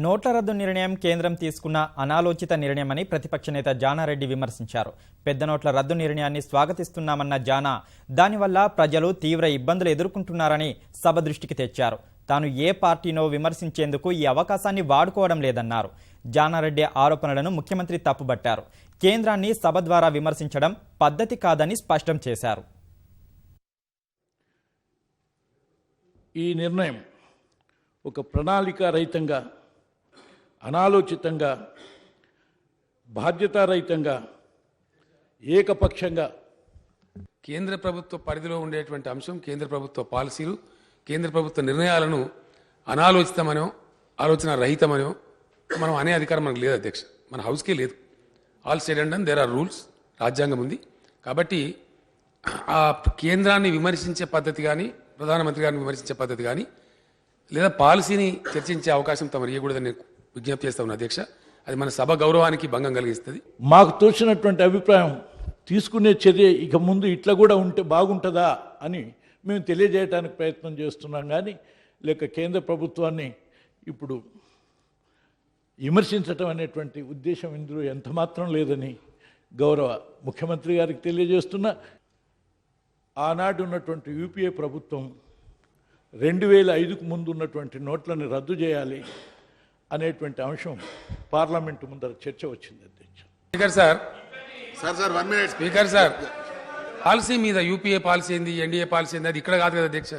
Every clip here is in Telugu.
నోట్ల రద్దు నిర్ణయం కేంద్రం తీసుకున్న అనాలోచిత నిర్ణయమని ప్రతిపక్ష నేత జానారెడ్డి విమర్శించారు. పెద్ద నోట్ల రద్దు నిర్ణయాన్ని స్వాగతిస్తున్నామన్న జానా దానివల్ల ప్రజలు తీవ్ర ఇబ్బందులు ఎదుర్కొంటున్నారని సభ దృష్టికి తెచ్చారు. తాను ఏ పార్టీనో విమర్శించేందుకు ఈ అవకాశాన్ని వాడుకోవడం లేదన్నారు. జానారెడ్డి ఆరోపణలను ముఖ్యమంత్రి తప్పుబట్టారు. కేంద్రాన్ని సభ ద్వారా విమర్శించడం పద్ధతి కాదని స్పష్టం చేశారు. ఈ నిర్ణయం ఒక ప్రణాళికారహితంగా, అనాలోచితంగా, బాధ్యతారహితంగా, ఏకపక్షంగా కేంద్ర ప్రభుత్వ పరిధిలో ఉండేటువంటి అంశం, కేంద్ర ప్రభుత్వ పాలసీలు, కేంద్ర ప్రభుత్వ నిర్ణయాలను అనాలోచితమనో ఆలోచన రహితమనో మనం అనే అధికారం మనకు లేదు అధ్యక్ష. మన హౌస్కే లేదు. All state and there are rules, రాజ్యాంగం ఉంది. కాబట్టి ఆ కేంద్రాన్ని విమర్శించే పద్ధతి కానీ, ప్రధానమంత్రి గారిని విమర్శించే పద్ధతి కానీ, లేదా పాలసీని చర్చించే అవకాశం తమరు ఇవ్వకూడదని విజ్ఞప్తి చేస్తా ఉన్నా అధ్యక్ష. అది మన సభ గౌరవానికి భంగం కలిగిస్తుంది. మాకు తోచినటువంటి అభిప్రాయం తీసుకునే చర్య ఇక ముందు ఇట్లా కూడా ఉంటే బాగుంటుందా అని మేము తెలియజేయడానికి ప్రయత్నం చేస్తున్నాం. కానీ లేక కేంద్ర ప్రభుత్వాన్ని ఇప్పుడు విమర్శించటం అనేటువంటి ఉద్దేశం ఇందులో ఎంత మాత్రం లేదని గౌరవ ముఖ్యమంత్రి గారికి తెలియజేస్తున్నా. ఆనాడు ఉన్నటువంటి యూపీఏ ప్రభుత్వం 2005కు ముందు ఉన్నటువంటి నోట్లను రద్దు చేయాలి అనేటువంటి అంశం పార్లమెంటు ముందర చర్చ వచ్చింది అధ్యక్ష. స్పీకర్ సార్, పాలసీ మీద యూపీఏ పాలసీ ఏంది, ఎన్డీఏ పాలసీ ఏంది, అది ఇక్కడ కాదు కదా అధ్యక్ష.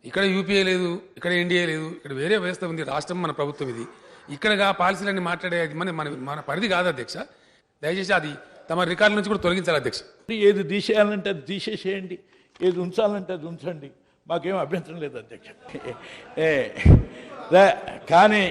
ఇక్కడ యూపీఏ లేదు, ఇక్కడ ఎన్డీఏ లేదు, ఇక్కడ వేరే వ్యవస్థ ఉంది. రాష్ట్రం మన ప్రభుత్వం ఇది. ఇక్కడ పాలసీలన్నీ మాట్లాడేది మన పరిధి కాదు అధ్యక్ష. దయచేసి అది తమ రికార్డు నుంచి కూడా తొలగించాలి అధ్యక్ష. ఏది తీసేయాలంటే అది తీసేసేయండి, ఏది ఉంచాలంటే అది ఉంచండి, మాకేం అభ్యంతరం లేదు అధ్యక్ష. కానీ